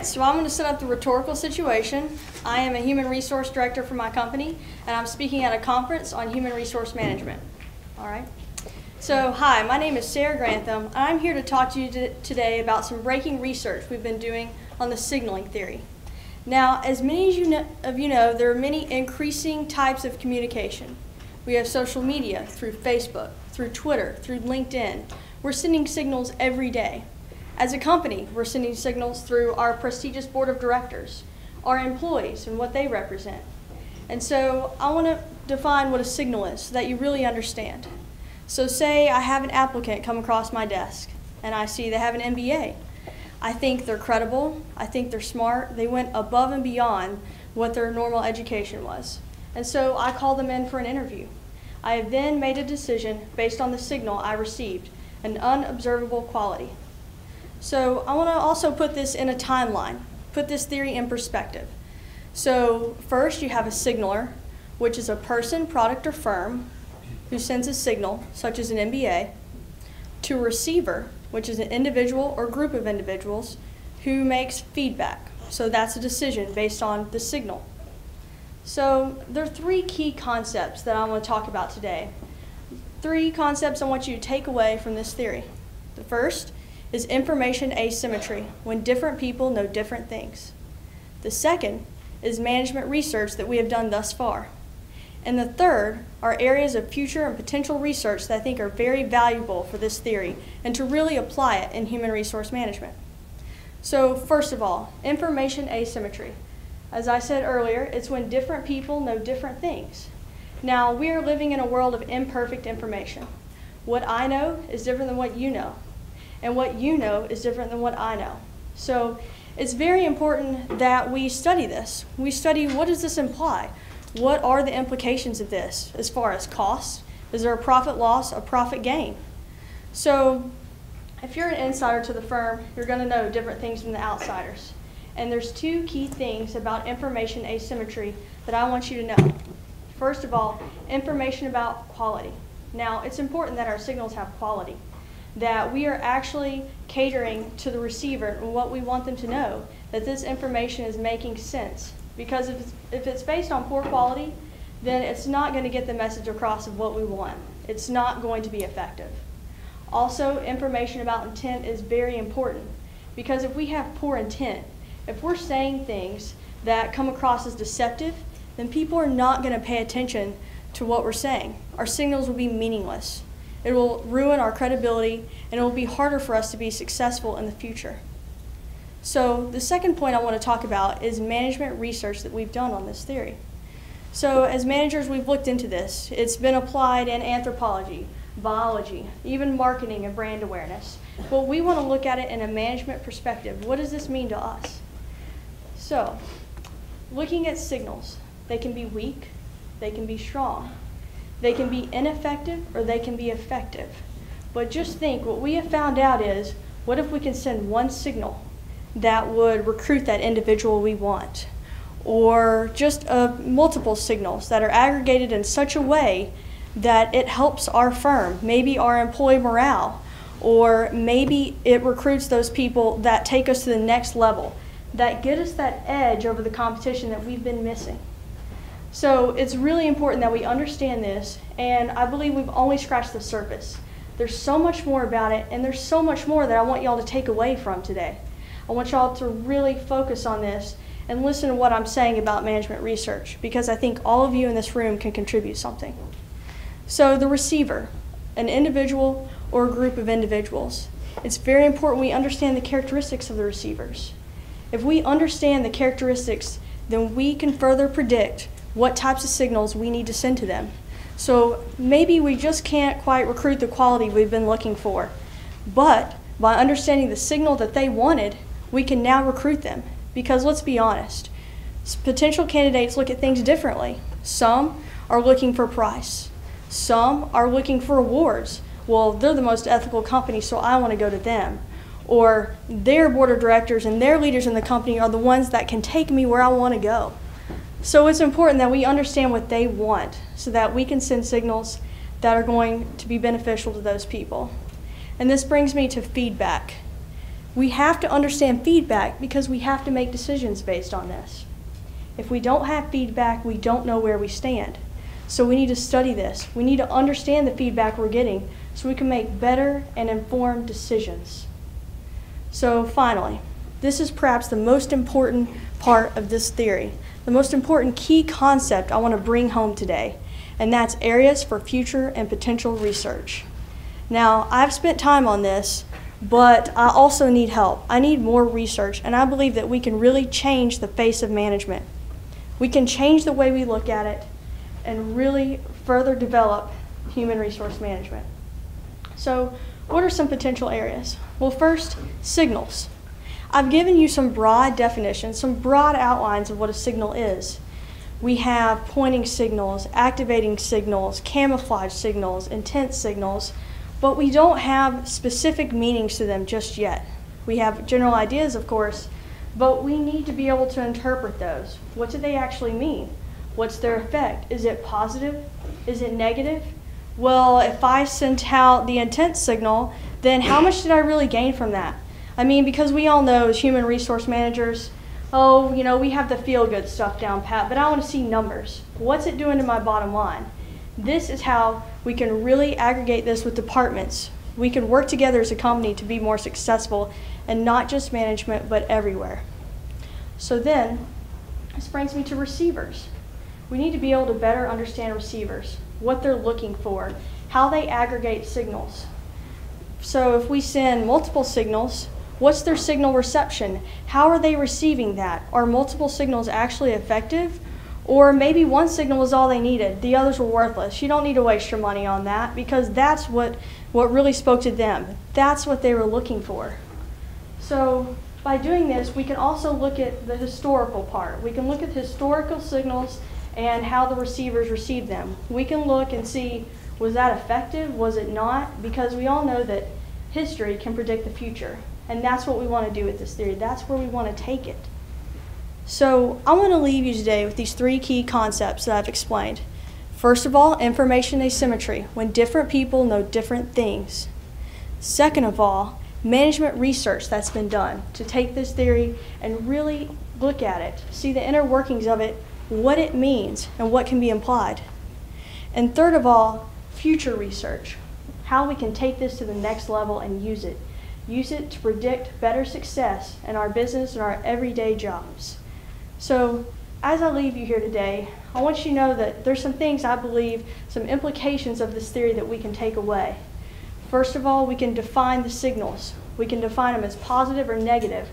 so I'm going to set up the rhetorical situation. I am a human resource director for my company, and I'm speaking at a conference on human resource management. All right. So, hi, my name is Sara Grantham, and I'm here to talk to you today about some breaking research we've been doing on the signaling theory. Now, as many of you know, there are many increasing types of communication. We have social media through Facebook, through Twitter, through LinkedIn. We're sending signals every day. As a company, we're sending signals through our prestigious board of directors, our employees and what they represent. And so I want to define what a signal is so that you really understand. So say I have an applicant come across my desk and I see they have an MBA. I think they're credible, I think they're smart, they went above and beyond what their normal education was. And so I call them in for an interview. I have then made a decision based on the signal I received, an unobservable quality. So I want to also put this in a timeline, put this theory in perspective. So first you have a signaler, which is a person, product, or firm who sends a signal, such as an MBA, to a receiver, which is an individual or group of individuals who makes feedback. So that's a decision based on the signal. So there are three key concepts that I want to talk about today. Three concepts I want you to take away from this theory. The first is information asymmetry, when different people know different things. The second is management research that we have done thus far. And the third are areas of future and potential research that I think are very valuable for this theory and to really apply it in human resource management. So first of all, information asymmetry. As I said earlier, it's when different people know different things. Now, we are living in a world of imperfect information. What I know is different than what you know. And what you know is different than what I know. So it's very important that we study this. We study, what does this imply? What are the implications of this as far as costs? Is there a profit loss, a profit gain? So if you're an insider to the firm, you're going to know different things from the outsiders. And there's two key things about information asymmetry that I want you to know. First of all, information about quality. Now, it's important that our signals have quality, that we are actually catering to the receiver and what we want them to know, that this information is making sense. Because if it's based on poor quality, then it's not going to get the message across of what we want. It's not going to be effective. Also, information about intent is very important, because if we have poor intent, if we're saying things that come across as deceptive, then people are not going to pay attention to what we're saying. Our signals will be meaningless. It will ruin our credibility, and it will be harder for us to be successful in the future. So the second point I want to talk about is management research that we've done on this theory. So as managers, we've looked into this. It's been applied in anthropology, biology, even marketing and brand awareness. But we want to look at it in a management perspective. What does this mean to us? So, looking at signals, they can be weak, they can be strong, they can be ineffective, or they can be effective. But just think, what we have found out is, what if we can send one signal that would recruit that individual we want? Or just multiple signals that are aggregated in such a way that it helps our firm, maybe our employee morale, or maybe it recruits those people that take us to the next level, that get us that edge over the competition that we've been missing. So it's really important that we understand this, and I believe we've only scratched the surface. There's so much more about it, and there's so much more that I want y'all to take away from today. I want y'all to really focus on this and listen to what I'm saying about management research, because I think all of you in this room can contribute something. So the receiver, an individual or a group of individuals. It's very important we understand the characteristics of the receivers. If we understand the characteristics, then we can further predict what types of signals we need to send to them. So maybe we just can't quite recruit the quality we've been looking for, but by understanding the signal that they wanted, we can now recruit them. Because let's be honest, potential candidates look at things differently. Some are looking for price. Some are looking for awards. Well, they're the most ethical company, so I want to go to them. Or their board of directors and their leaders in the company are the ones that can take me where I want to go. So it's important that we understand what they want so that we can send signals that are going to be beneficial to those people. And this brings me to feedback. We have to understand feedback because we have to make decisions based on this. If we don't have feedback, we don't know where we stand. So we need to study this. We need to understand the feedback we're getting so we can make better and informed decisions. So finally, this is perhaps the most important part of this theory, the most important key concept I want to bring home today, and that's areas for future and potential research. Now, I've spent time on this, but I also need help. I need more research, and I believe that we can really change the face of management. We can change the way we look at it and really further develop human resource management. So, what are some potential areas? Well, first, signals. I've given you some broad definitions, some broad outlines of what a signal is. We have pointing signals, activating signals, camouflage signals, intent signals, but we don't have specific meanings to them just yet. We have general ideas, of course, but we need to be able to interpret those. What do they actually mean? What's their effect? Is it positive? Is it negative? Well, if I sent out the intent signal, then how much did I really gain from that? I mean, because we all know as human resource managers, oh, you know, we have the feel-good stuff down pat, but I want to see numbers. What's it doing to my bottom line? This is how we can really aggregate this with departments. We can work together as a company to be more successful, and not just management, but everywhere. So then, this brings me to receivers. We need to be able to better understand receivers, what they're looking for, how they aggregate signals. So if we send multiple signals, what's their signal reception? How are they receiving that? Are multiple signals actually effective? Or maybe one signal was all they needed, the others were worthless. You don't need to waste your money on that because that's what really spoke to them. That's what they were looking for. So by doing this, we can also look at the historical part. We can look at historical signals and how the receivers received them. We can look and see, was that effective? Was it not? Because we all know that history can predict the future. And that's what we want to do with this theory. That's where we want to take it. So I want to leave you today with these three key concepts that I've explained. First of all, information asymmetry, when different people know different things. Second of all, management research that's been done to take this theory and really look at it, see the inner workings of it, what it means, and what can be implied. And third of all, future research, how we can take this to the next level and use it. Use it to predict better success in our business and our everyday jobs. So as I leave you here today, I want you to know that there's some things I believe, some implications of this theory that we can take away. First of all, we can define the signals. We can define them as positive or negative,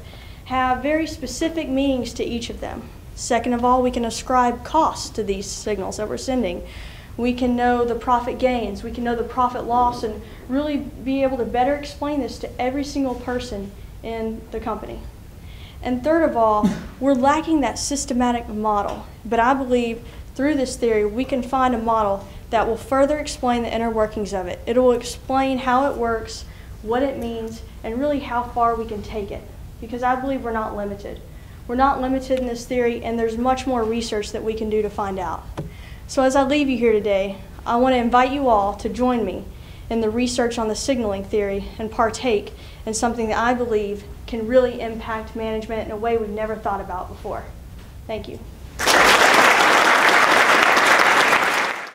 have very specific meanings to each of them. Second of all, we can ascribe costs to these signals that we're sending. We can know the profit gains, we can know the profit loss, and really be able to better explain this to every single person in the company. And third of all, we're lacking that systematic model, but I believe through this theory we can find a model that will further explain the inner workings of it. It will explain how it works, what it means, and really how far we can take it, because I believe we're not limited. We're not limited in this theory, and there's much more research that we can do to find out. So as I leave you here today, I want to invite you all to join me in the research on the signaling theory and partake in something that I believe can really impact management in a way we've never thought about before. Thank you.